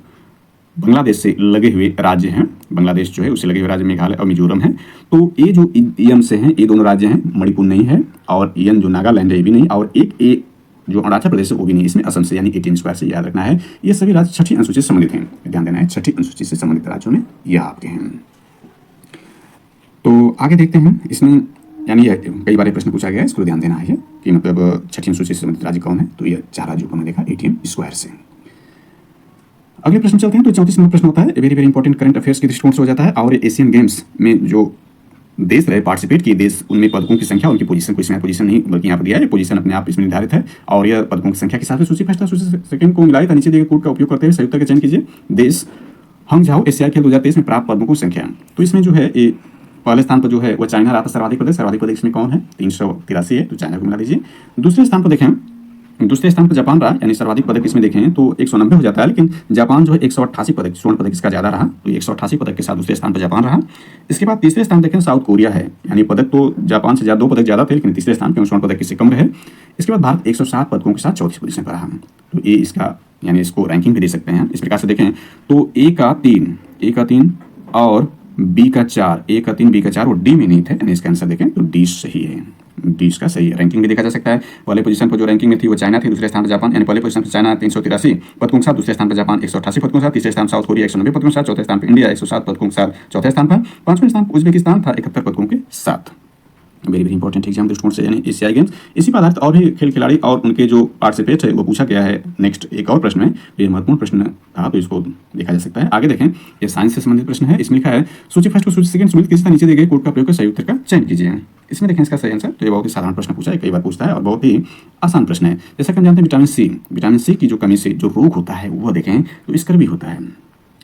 बांग्लादेश से लगे हुए राज्य हैं, बांग्लादेश जो है उससे लगे हुए राज्य मेघालय और मिजोरम है। तो ये जो एम से हैं ये दोनों राज्य हैं, मणिपुर नहीं है और एन जो नागालैंड है ये भी नहीं, और एक ए जो अरुणाचल प्रदेश है वो भी नहीं, इसमें असम से यानी 18 स्क्वायर से याद रखना है। ये सभी राज्य छठी अनुसूची से संबंधित हैं, ध्यान देना है, छठी अनुसूची से संबंधित राज्यों में यह आपके हैं। तो आगे देखते हैं इसमें, यानी कई बार प्रश्न पूछा गया है, इसको ध्यान देना है कि मतलब छठी अनुसूची से संबंधित राज्य कौन है, तो ये 4 राज्यों को हमने देखा 18 स्क्वायर से। अगले प्रश्न चलते हैं। तो 34 नंबर प्रश्न होता है, very very important current affairs के दृष्टिकोण से हो जाता है, और एशियन गेम्स में जो देश रहे पार्टिसिपेट किए देश, उनमें पदकों की संख्या, उनकी पोजीशन, कोई इसमें पोजीशन नहीं बल्कि यहाँ पर दिया है, पोजीशन अपने आप इसमें निर्धारित है, और यह पदकों की संख्या के साथ सूची फर्स्ट और सूची सेकंड को मिलाए, नीचे दिए कोड का उपयोग करते हुए संयुक्त का चयन कीजिए। देश हंगझाओ एशियाई खेल 2023 में प्राप्त पदकों की संख्या, तो इसमें जो है ये पहले स्थान पर जो है वो चाइना रहा था, सर्वाधिक पदक इसमें कौन है, 383 है, तो चाइना को मिला दीजिए। दूसरे स्थान पर देखें, दूसरे स्थान पर जापान रहा, यानी सर्वाधिक पदक इसमें देखें तो 190 हो जाता है, लेकिन जापान जो है 188 पदक, स्वर्ण पदक इसका ज़्यादा रहा, तो 188 पदक के साथ दूसरे स्थान पर जापान रहा। इसके बाद तीसरे स्थान देखें साउथ कोरिया है, यानी पदक तो जापान से 2 पदक ज़्यादा थे, लेकिन तीसरे स्थान पर स्वर्ण पदक इससे कम रहे। इसके बाद भारत 107 पदकों के साथ चौथी पोजीशन पर रहा, तो ये इसका यानी इसको रैंकिंग भी दे सकते हैं। इस प्रकार से देखें तो ए का 3 और बी का 4, ए का 3 बी का 4 और डी में नहीं थे, यानी इसका आंसर देखें तो डी सही है, डी इसका सही है। रैंकिंग भी देखा जा सकता है, पहले पोजीशन पर जो रैंकिंग में थी वो चाइना थी, दूसरे स्थान पर जापान, यानी पहले पोजीशन पर चाइना 383 पदकों के साथ, दूसरे स्थान पर जापान 188 पदकों के साथ, तीसरे स्थान साउथ कोरिया 190 पदकों के साथ, चौथे स्थान पर इंडिया 107 पदकों के साथ चौथे स्थान पर, पांचवें स्थान पर उज्बेकिस्तान था 71 पदकों के साथ। वेरी वेरी इंपॉर्टेंट एग्जाम दृष्टिकोण से, यानी एशियाई गेम्स। इसी पर आधारित और भी खेल खिलाड़ी और उनके जो पार्टिसिपेट है वो पूछा गया है नेक्स्ट एक और प्रश्न में, ये महत्वपूर्ण प्रश्न था तो इसको देखा जा सकता है। आगे देखें, ये साइंस से संबंधित प्रश्न है, इसमें लिखा है सूची फर्स्ट और सूची सेकंड सम्मिलित किसी तरह नीचे दिए गए कोड का प्रयोग कर सही उत्तर का चयन कीजिए। इसमें देखें इसका सही आंसर, तो ये बहुत ही साधारण प्रश्न पूछा है, कई बार पूछता है और बहुत ही आसान प्रश्न है। जैसा कि हम जानते हैं विटामिन सी की जो कमी से जो रोग होता है वो देखें तो स्कर्वी होता है,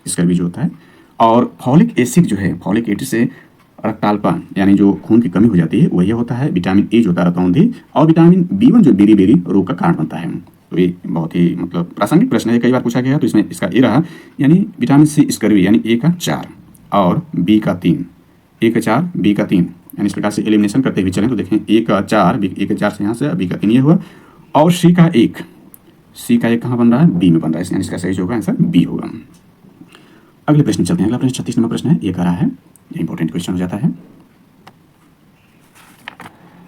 स्कर्वी जो होता है, और फॉलिक एसिड जो है, फॉलिक एसिड से रक्ताल्पा यानी जो खून की कमी हो जाती है वही होता है। विटामिन ए जो होता है रतौंधी, और विटामिन B1 जो बेरी रोग का कारण बनता है। तो ये बहुत ही मतलब प्रासंगिक प्रश्न है, कई बार पूछा गया है, तो इसमें इसका ए रहा, यानी विटामिन सी स्कर्वी, यानी ए का 4 और बी का 3, ए का 4 बी का 3, यानी इस प्रकार से एलिमिनेशन करते हुए चलें तो देखें ए का 4 से यहाँ से, बी का 3 ये हुआ, और सी का 1 कहाँ बन रहा है, बी में बन रहा है, यानी इसका सही जो होगा आंसर बी होगा। अगले प्रश्न चलते हैं। अगला प्रश्न 36 नंबर प्रश्न है, ये कह रहा है, ये इंपॉर्टेंट क्वेश्चन हो जाता है,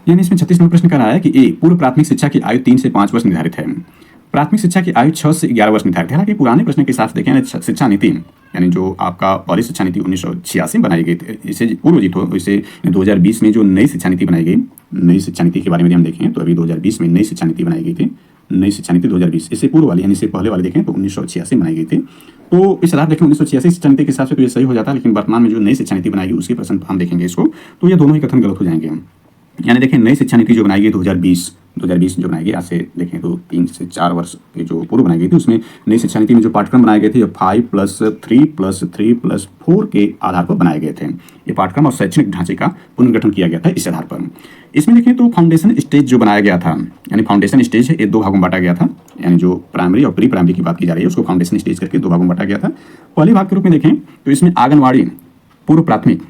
यानी इसमें 36 नंबर प्रश्न कह रहा है कि ए पूर्व प्राथमिक शिक्षा की आयु 3 से 5 वर्ष निर्धारित है, प्राथमिक शिक्षा की आयु 6 से 11 वर्ष निर्धारित है। हालांकि पुराने प्रश्न के हिसाब से देखें शिक्षा नीति यानी जो आपका पहली शिक्षा नीति 1986 में बनाई गई थी, इसे पूर्वजित हो, इसे 2020 में जो नई शिक्षा नीति बनाई गई, नई शिक्षा नीति के बारे में हम देखें तो अभी 2020 में नई शिक्षा नीति बनाई गई थी, नई शिक्षा नीति 2020, इससे पूर्व वाली यानी इससे पहले वाली देखें तो 1986 में बनाई गई थी। तो इस आधार देखें 1986 शिक्षा नीति के हिसाब से तो ये सही हो जाता है, लेकिन वर्तमान में जो नई शिक्षा नीति बनाई गई उसके प्रश्न हम देखेंगे इसको, तो ये दोनों ही कथन गलत हो जाएंगे। यानी देखें नई शिक्षा नीति जो बनाई गई 2020 जो बनाई गई, आज से देखें तो 3 से 4 वर्ष के जो पूर्व बनाई गई थी, उसमें नई शिक्षा नीति में जो पाठ्यक्रम बनाए गए थे 5+3+3+4 के आधार पर बनाए गए थे। ये पाठ्यक्रम और शैक्षणिक ढांचे का पुनर्गठन किया गया था इस आधार पर। इसमें देखें तो फाउंडेशन स्टेज जो बनाया गया था, यानी फाउंडेशन स्टेज है ये 2 भागों में बांटा गया था, यानी जो प्राइमरी और प्री प्राइमरी की बात की जा रही है उसको फाउंडेशन स्टेज करके 2 भागों में बांटा गया था। पहले भाग के रूप में देखें तो इसमें आंगनवाड़ी, पूर्व प्राथमिक,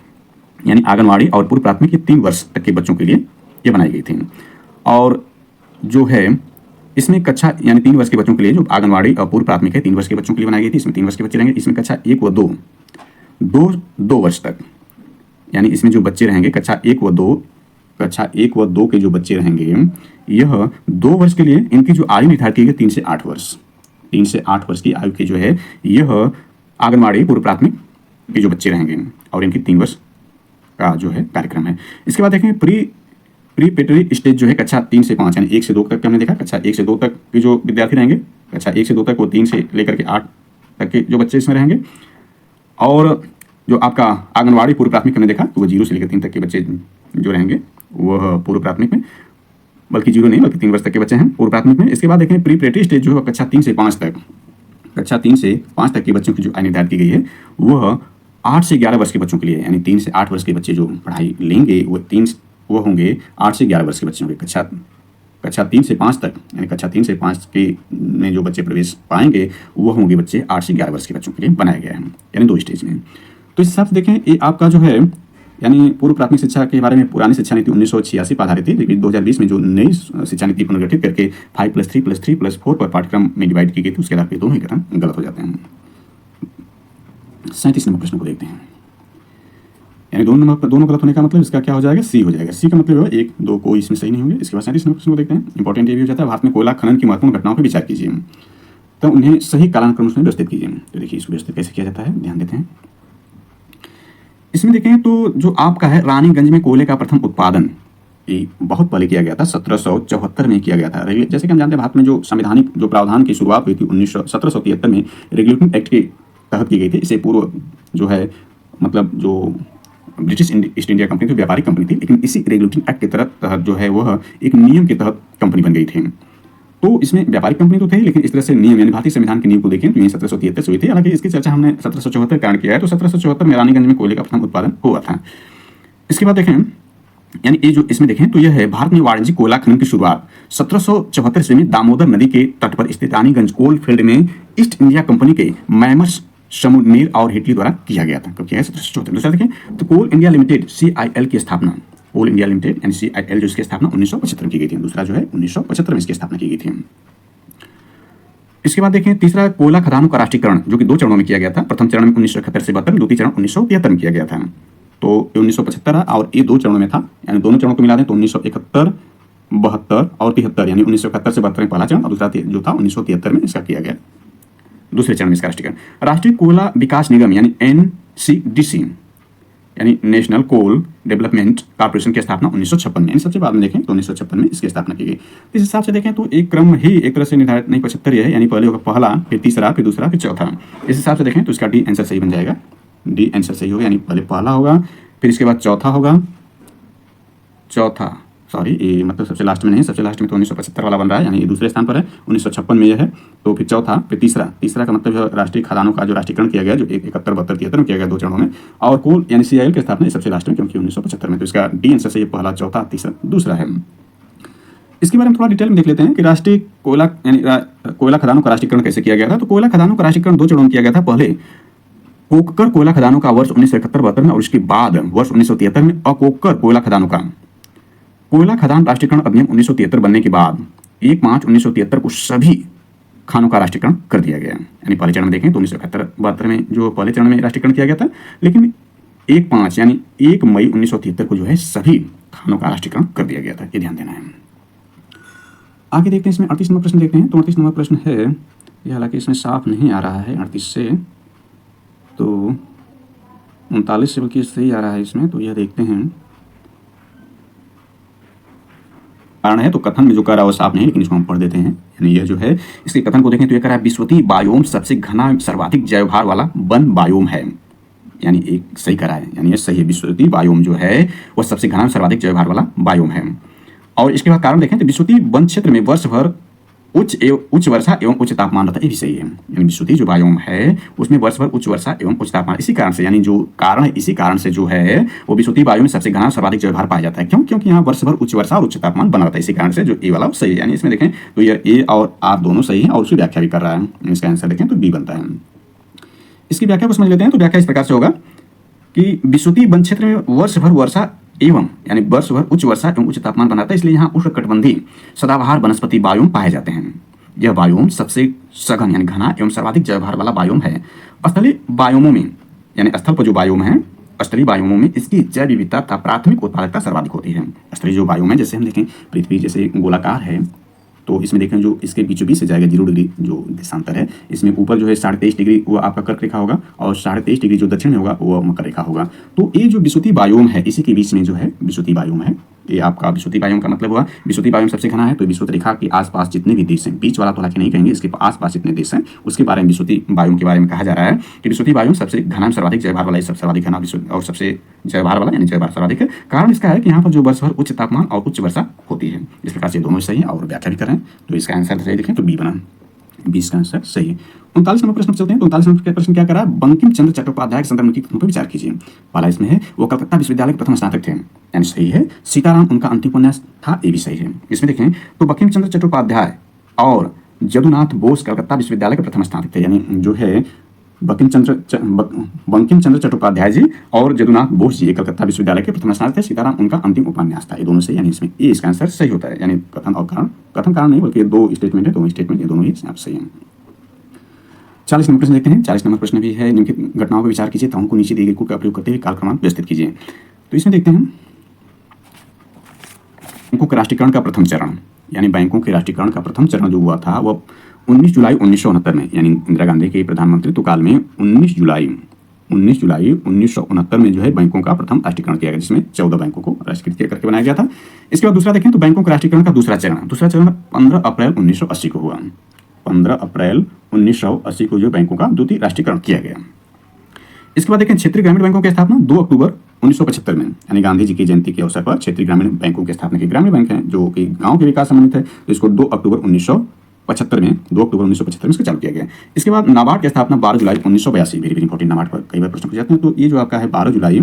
यानी आंगनवाड़ी और पूर्व प्राथमिक के 3 वर्ष तक के बच्चों के लिए ये बनाई गई थी, और जो है इसमें कक्षा यानी 3 वर्ष के बच्चों के लिए जो आंगनवाड़ी और पूर्व प्राथमिक है 3 वर्ष के बच्चों के लिए बनाई गई थी, इसमें 3 वर्ष के बच्चे रहेंगे। इसमें कक्षा 1 व 2 वर्ष तक, यानी इसमें जो बच्चे रहेंगे कक्षा 1 व 2 के जो बच्चे रहेंगे, यह 2 वर्ष के लिए इनकी जो आयु निर्धारित की गई 3 से 8 वर्ष, 3 से 8 वर्ष की आयु के जो है यह आंगनवाड़ी पूर्व प्राथमिक के जो बच्चे रहेंगे, और इनकी 3 वर्ष का जो है कार्यक्रम है। इसके बाद देखें प्रीपेटरी स्टेज जो है कक्षा 3 से 5 यानी 1 से 2 तक हमने देखा, कक्षा 1 से 2 तक के जो विद्यार्थी रहेंगे, कक्षा 1 से 2 तक वो 3 से लेकर के 8 तक के जो बच्चे इसमें रहेंगे, और जो आपका आंगनवाड़ी पूर्व प्राथमिक हमने देखा तो वो 0 से लेकर 3 तक के बच्चे जो रहेंगे वह पूर्व प्राथमिक में, बल्कि 0 नहीं बल्कि 3 वर्ष तक के बच्चे हैं पूर्व प्राथमिक में। इसके बाद देखें प्रीपेटरी स्टेज जो है कक्षा 3 से 5 तक, कक्षा 3 से 5 तक के बच्चों की जो आयु निर्धारित की गई है वह 8 से 11 वर्ष के बच्चों के लिए, यानी 3 से 8 वर्ष के बच्चे जो पढ़ाई लेंगे वो होंगे 8 से 11 वर्ष के बच्चे होंगे। कक्षा 3 से 5 तक, यानी कक्षा 3 से 5 के में जो बच्चे प्रवेश पाएंगे वो होंगे बच्चे 8 से 11 वर्ष के बच्चों के लिए बनाया गया है, यानी 2 स्टेज में। तो इस हिसाब से देखें ये आपका जो है यानी पूर्व प्राथमिक शिक्षा के बारे में पुरानी शिक्षा नीति 1986 पर आधारित थी, लेकिन 2020 में जो नई शिक्षा नीति पुनर्गठित करके 5+3+3+4 पर पाठ्यक्रम में डिवाइड की गई थी उसके आधार पर दोनों ही कथन गलत हो जाते हैं। 37 नंबर प्रश्न को देखते हैं, यानी दोनों गलत होने का मतलब इसका क्या हो जाएगा, सी हो जाएगा। सी का मतलब है 1, 2 कोई इसमें सही नहीं होंगे। इसके बाद 37 नंबर प्रश्न को देखते हैं। इंपॉर्टेंट ये भी हो जाता है, भारत में कोयला खनन की महत्वपूर्ण घटनाओं पर विचार कीजिए, तो उन्हें सही कालानुक्रम में व्यवस्थित कीजिए। तो देखिए इसको व्यवस्थित कैसे किया जाता है, ध्यान देते हैं। इसमें देखें तो जो आपका है रानीगंज में कोयले का प्रथम उत्पादन ये बहुत पहले किया गया था, 1774 में किया गया था। जैसे कि हम जानते हैं भारत में जो संवैधानिक जो प्रावधान की शुरुआत हुई थी 1773 में रेगुलेटिंग एक्ट के तहत की गई थी। इससे पूर्व जो है मतलब जो ब्रिटिश ईस्ट इंडिया कंपनी थी व्यापारिक कंपनी थी, लेकिन इसी रेगुलेटिंग एक्ट के तहत जो है वह एक नियम के तहत कंपनी बन गई थी। तो इसमें व्यापारिक कंपनी तो थे, लेकिन इस तरह से नियम यानी भारतीय संविधान के नियम को देखें तो ये 1773 से हुई थी। हालांकि इसकी चर्चा हमने 1774 कारण किया है, तो 1774 में रानीगंज में कोयले का प्रथम उत्पादन हुआ था। इसके बाद देखें यानी ये जो इसमें देखें तो यह है भारत में वाणिज्यिक कोयला खनन की शुरुआत 1774 ईस्वी में दामोदर नदी के तट पर स्थित रानीगंज कोल फील्ड में ईस्ट इंडिया कंपनी के मैमर्स शमुनेर और हेटली द्वारा किया गया था। क्योंकि 1774। दूसरा देखें तो कोल इंडिया लिमिटेड CIL की स्थापना, कोल इंडिया लिमिटेड यानी CIL जो इसकी स्थापना 1975 में की गई थी। दूसरा जो है 1975 में इसकी स्थापना की गई थी। इसके बाद देखें तीसरा कोयला खदानों का राष्ट्रीयकरण जो कि 2 चरणों में किया गया था। प्रथम चरण में 1971 से 72 में, द्वितीय चरण 1973 में किया गया था। तो 1975 और ये 2 चरणों में था, यानी दोनों चरणों को मिला दें तो 1971, 72 और 73, यानी 1971 से 72 में पहला चरण और दूसरा जो था 1973 में इसका किया गया दूसरे चरण में इसका राष्ट्रीयकरण। राष्ट्रीय कोयला विकास निगम यानी NCDC यानी नेशनल कोल डेवलपमेंट कॉर्पोरेशन की स्थापना 1956 में, सबसे बाद में देखें तो 1956 में इसकी स्थापना की गई। इस हिसाब से देखें तो एक क्रम ही एक तरह से निर्धारित नहीं 75 है, यानी पहले होगा पहला, फिर तीसरा, फिर दूसरा, फिर चौथा। इस हिसाब से देखें तो इसका डी आंसर सही बन जाएगा। डी आंसर सही होगा, यानी पहले पहला होगा, फिर इसके बाद चौथा होगा, ये मतलब सबसे लास्ट में नहीं, सबसे लास्ट में तो 1975 वाला बन रहा है, यानी ये दूसरे स्थान पर है। 1956 में यह है, तो फिर चौथा, फिर तीसरा का मतलब राष्ट्रीय खदानों का जो राष्ट्रीयकरण किया गया जो 71, 72, 73 में किया गया 2 चरणों में, और कोल यानी CIL की स्थापना सबसे लास्ट में क्योंकि 1975 में। तो इसका डी आंसर से ये पहला, चौथा, तीसरा, दूसरा है। इसके बारे में थोड़ा डिटेल में देख लेते हैं कि राष्ट्रीय कोयला यानी कोयला खदानों का राष्ट्रीयकरण कैसे किया गया था। तो कोयला खदानों का राष्ट्रीयकरण 2 चरणों में किया गया था। पहले कोककर कोयला खदानों का वर्ष 1971-72 में और उसके बाद वर्ष 1973 में अकोककर कोयला खदानों का। कोयला खदान राष्ट्रीयकरण अधिनियम 1973 बनने के बाद 1/5/1973 को सभी खानों का राष्ट्रीयकरण कर दिया गया। यानी पहले चरण में देखें तो 1971-72 में जो पहले चरण में राष्ट्रीयकरण किया गया था, लेकिन 1/5 यानी 1 मई 1973 को जो है सभी खानों का राष्ट्रीयकरण कर दिया गया था। ये ध्यान देना है। आगे देखते हैं, इसमें 38 नंबर प्रश्न देखते हैं। तो 38 नंबर प्रश्न है, ये हालांकि इसमें साफ नहीं आ रहा है 38 से, तो 39 से बल्कि सही आ रहा है इसमें। तो यह देखते हैं, कारण है तो कथन में जो कह रहा है वो साफ नहीं, लेकिन इसको हम पढ़ देते हैं। यानी यह जो है इसके कथन को देखें तो यह कह रहा है विश्वती बायोम सबसे घना सर्वाधिक जैव भार वाला वन बायोम है, यानी एक सही करा है, यानी यह सही है। विश्वती बायोम जो है वह सबसे घना सर्वाधिक जैव भार वाला बायोम है। और इसके बाद कारण देखें तो विश्वती वन क्षेत्र में वर्ष भर उच्च वर्षा एवं उच्च तापमान रहता है, ये भी सही है। यानी विश्वती जो बायोम है उसमें वर्ष भर उच्च वर्षा एवं उच्च तापमान, इसी कारण से यानी जो कारण है इसी कारण से जो है वो विश्वती बायोम में सबसे घना सर्वाधिक जैव भार पाया जाता है। क्यों? क्योंकि यहाँ वर्ष भर उच्च वर्षा और उच्च तापमान बना रहता है, इसी कारण से जो ए वाला सही है। यानी इसमें देखें तो ये ए और आर दोनों सही है और उसकी व्याख्या भी कर रहा है। इसका आंसर देखें तो बी बनता है। इसकी व्याख्या को समझ लेते हैं। तो व्याख्या इस प्रकार से होगा कि विश्वती वन क्षेत्र में वर्ष भर वर्षा एवं यानी वर्ष भर उच्च वर्षा एवं उच्च तापमान बनाता है, इसलिए यहाँ उष्णकटिबंधीय सदाबहार वनस्पति बायोम पाए जाते हैं। यह बायोम सबसे सघन यानी घना एवं सर्वाधिक जैवभार वाला बायोम है। स्थलीय बायोमों में यानी स्थल पर जो बायोम है, स्थलीय बायोमों में इसकी जैव विविधता तथा प्राथमिक उत्पादकता सर्वाधिक होती है। स्थलीय जो बायोम है, जैसे हम देखें पृथ्वी जैसे गोलाकार है, तो इसमें देखें जो इसके बीचों बीच से जाएगा 0 डिग्री जो देशांतर है, इसमें ऊपर जो है 23.5 डिग्री वो आपका कर्क रेखा होगा और 23.5 डिग्री जो दक्षिण में होगा वो मकर रेखा होगा। तो ये जो विश्वती बायोम है इसी के बीच में जो है विश्वती बायोम है। ये आपका विश्वती बायोम का मतलब हुआ विश्वती बायोम सबसे घना है। तो विश्वत रेखा के आसपास जितने भी देश हैं, बीच वाला तो हालांकि नहीं कहेंगे, इसके आसपास जितने देश हैं उसके बारे में विश्वती बायोम के बारे में कहा जा रहा है कि विश्वती बायोम सबसे घना सर्वाधिक जैवभार वाला, सबसे सर्वाधिक घना और सबसे जैवभार वाला यानी जैवभार सर्वाधिक है। कारण इसका है कि यहाँ पर जो वर्ष भर उच्च तापमान और उच्च वर्षा होती है। इस प्रकार से दोनों सही है और व्याख्या भी करें। तो इसका आंसर सही देखें तो बी बना। 20 का आंसर सही है। 39 नंबर प्रश्न चलते हैं। 39 नंबर का प्रश्न क्या करा, बंकिम चंद्र चट्टोपाध्याय के संदर्भ की कथनों पर विचार कीजिए। पहला इसमें है वो कलकत्ता विश्वविद्यालय के प्रथम स्नातक थे, यानी सही है। सीताराम उनका अंतिम उपन्यास था, ये भी सही है। इसमें देखें तो बंकिम चंद्र चट्टोपाध्याय और जदुनाथ बोस कलकत्ता विश्वविद्यालय के प्रथम स्नातक थे, यानी जो है बंकिम चंद्र चट्टोपाध्याय जी और जदुनाथ बोस जी कलकत्ता विश्वविद्यालय के प्रथम स्नातक थे। सीताराम उनका अंतिम उपन्यास था। ये दोनों से, यानी इसमें ए इसका आंसर सही होता है, यानी कथन और कारण, कथन कारण नहीं बल्कि दो स्टेटमेंट है, दोनों स्टेटमेंट ये दोनों ही सही हैं। 40 नंबर प्रश्न देखते हैं। 40 नंबर प्रश्न भी है, निम्नलिखित घटनाओं पर विचार कीजिए, ताओं को नीचे दिए गए कोड का प्रयोग करते हुए काल क्रमांक व्यवस्थित कीजिए। तो इसमें देखते हैं बैंकों के राष्ट्रीयकरण का प्रथम चरण, यानी बैंकों के राष्ट्रीयकरण का प्रथम चरण जो हुआ था वह 19 जुलाई 1969 में, यानी इंदिरा गांधी के प्रधानमंत्रित्व काल में 19 जुलाई 1969 में जो है बैंकों का प्रथम राष्ट्रीयकरण किया गया, जिसमें 14 बैंकों को राष्ट्रीयकृत करके बनाया गया था। इसके बाद दूसरा देखें तो बैंकों के राष्ट्रीयकरण का दूसरा चरण 15 अप्रैल 1980 को हुआ। 15 अप्रैल 1980 को जो बैंकों का द्वितीय राष्ट्रीयकरण किया गया। इसके बाद देखें क्षेत्रीय ग्रामीण बैंकों की स्थापना 2 अक्टूबर 1975 में, यानी गांधी जी की जयंती के अवसर पर क्षेत्रीय ग्रामीण बैंकों की स्थापना की। ग्रामीण बैंक हैं जो कि गांव के विकास संबंधित है, तो इसको 2 अक्टूबर 1975 में इसको चालू किया गया। इसके बाद नाबार्ड की स्थापना 12 जुलाई 1982, वेरी इंपॉर्टेंट, नाबार्ड पर कई बार प्रश्न पूछे जाते हैं। तो ये जो आपका है 12 जुलाई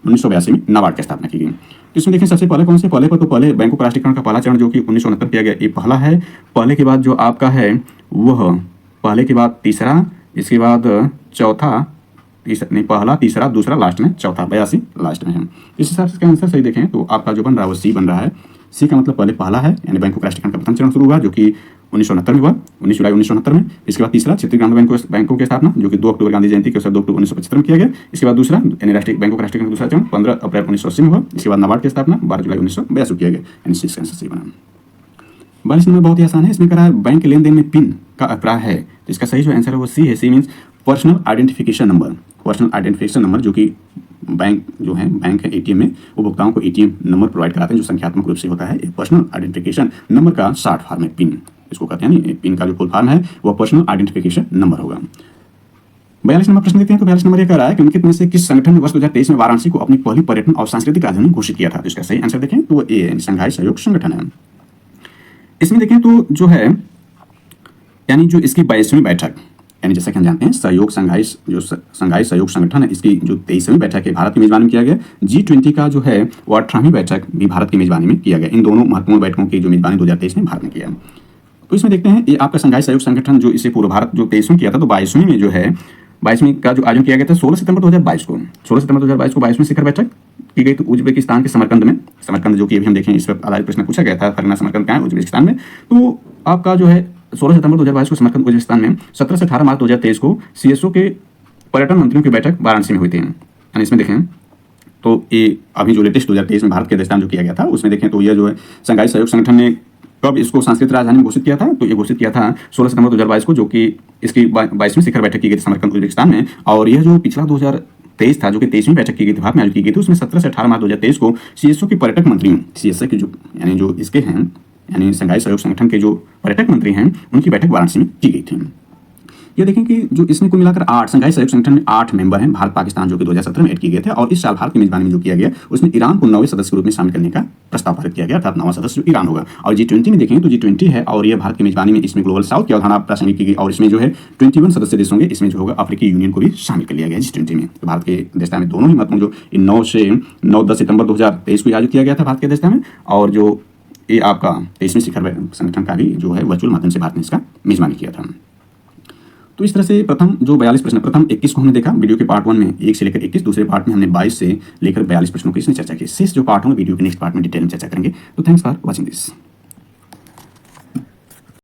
1982 में नाबार्ड की स्थापना की गई। तो इसमें देखें सबसे पहले कौन से, पहले पर तो पहले बैंकों का राष्ट्रीयकरण का पहला चरण जो कि 1969 किया गया, ये पहला है। पहले के बाद जो आपका है वह पहले के बाद तीसरा, इसके बाद चौथा, पहला तीसरा दूसरा लास्ट में चौथा, 82 लास्ट में है। इस हिसाब से इसका आंसर सही देखें तो आपका जो बन रहा है वो सी बन रहा है। सी का मतलब पहले पहला है, यानी बैंकों के राष्ट्रीयकरण का प्रथम चरण शुरू हुआ जो कि 1969 में हुआ, 19 जुलाई 1969 में। इसके बाद तीसरा क्षेत्रीय ग्रामीण बैंकों की स्थापना जो कि 2 अक्टूबर गांधी जयंती के अवसर 2 अक्टूबर 1975 में किया गया। इसके बाद दूसरा यानी राष्ट्रीय बैंकों का राष्ट्रीयकरण दूसरा चरण 15 अप्रैल 1980 में हुआ। इसके बाद नाबार्ड की स्थापना 12 जुलाई 1982 किया गया, यानी सी का आंसर सही बना। 42 नंबर बहुत ही आसान है। इसमें कह रहा है बैंक के लेन देन में पिन का अभिप्राय है, तो इसका सही जो आंसर है वो सी है। C means personal identification number. Personal identification number जो कि बैंक जो है, बैंक है एटीएम में, उपभोक्ताओं को एटीएम नंबर प्रोवाइड कराते हैं जो संख्यात्मक रूप से होता है। पर्सनल आइडेंटिफिकेशन नंबर का शॉर्ट फॉर्म है पिन, इसको कहते हैं। पिन का जो फुल फॉर्म है वह पर्सनल आइडेंटिफिकेशन नंबर होगा। 42 नंबर प्रश्न देखते हैं। तो 42 नंबर ये कह रहा है कि निम्नलिखित में से किस संगठन ने वर्ष 2023 में वाराणसी को अपनी पहली पर्यटन और सांस्कृतिक राजधानी घोषित किया था। तो इसका सही आंसर देखें तो वो ए शंघाई सहयोग संगठन है। इसमें देखें तो जो है यानी जो इसकी 22वीं बैठक, यानी जैसा कि हम जानते हैं शंघाई सहयोग संगठन है, इसकी जो 23वीं बैठक है भारत की मेजबानी में किया गया। G20 का जो है वो 18वीं बैठक भी भारत की मेजबानी में किया गया। इन दोनों महत्वपूर्ण बैठकों की जो मेजबानी 2023 में भारत ने किया। तो इसमें देखते हैं ये आपका शंघाई सहयोग संगठन जो इससे पूर्व भारत जो 23वीं किया था, तो 22वीं में जो है 22वीं का जो आयोजन किया गया था 16 सितंबर 2022 को। 16 सितंबर 2022 को 22वीं शिखर बैठक की गई तो उज्बेकिस्तान के समरकंद में। समरकंद जो कि अभी हम देखें इस पर आधारित प्रश्न पूछा गया था, फरगना समरकंद कहाँ है, उज्बेकिस्तान में। तो आपका जो है 16 सितंबर 2022 को समरकंद उज्बेकिस्तान में। 17 से 18 मार्च 2023 को CSO के पर्यटन मंत्रियों की बैठक वाराणसी में हुई थी। यानी इसमें देखें तो ये अभी जो लेटेस्ट 2023 में भारत के राजस्थान जो किया गया था उसमें देखें तो यह जो है शंघाई सहयोग संगठन ने कब इसको सांस्कृतिक राजधानी में घोषित किया था, तो ये घोषित किया था 16 सितंबर 2022 को, जो कि इसकी 22वीं शिखर बैठक की गई थी समरकंद उज्बेकिस्तान में। और यह जो पिछला 2023 था जो कि 23वीं बैठक की गई थी, भारत में आयोजित की गई थी, उसमें 17 से 18 मार्च 2023 को CSO के पर्यटक मंत्री, CSO के जो यानी जो इसके हैं यानी शंघाई सहयोग संगठन के जो पर्यटक मंत्री हैं उनकी बैठक वाराणसी में की गई थी। ये देखें कि जो इसमें कुल मिलाकर 8 शंघाई सहयोग संगठन में 8 मेंबर हैं। भारत पाकिस्तान जो कि 2017 में ऐड किए गए थे, और इस साल भारत की मेजबानी में जो किया गया उसमें ईरान को 9वें सदस्य के रूप में शामिल करने का प्रस्ताव पारित किया गया, अर्थात 9वां सदस्य जो ईरान होगा। और G20 में देखें तो G20 है और यह भारत की मेजबानी में इसमें ग्लोबल साउथ की अवधारणा प्रासंगिक की गई, और इसमें जो है 21 सदस्य देश होंगे। इसमें जो होगा अफ्रीकी यूनियन को भी शामिल कर लिया गया G20 में। तो भारत के देशता में दोनों ही महत्वपूर्ण जो 9-10 सितंबर 2023 को आयोजित किया गया था भारत के देशता में, और जो ये आपका 23वीं शिखर संगठन का भी जो है वर्चुअल माध्यम से भारत ने इसका मेजबानी किया था। तो इस तरह से प्रथम जो 42 प्रश्न, प्रथम 21 को हमने देखा वीडियो के पार्ट 1 में 1 से लेकर 21, दूसरे पार्ट में हमने 22 से लेकर 42 प्रश्नों की इसमें चर्चा की। शेष जो पार्ट होंगे वीडियो के नेक्स्ट पार्ट में डिटेल में चर्चा करेंगे। तो थैंक्स फॉर वॉचिंग दिस।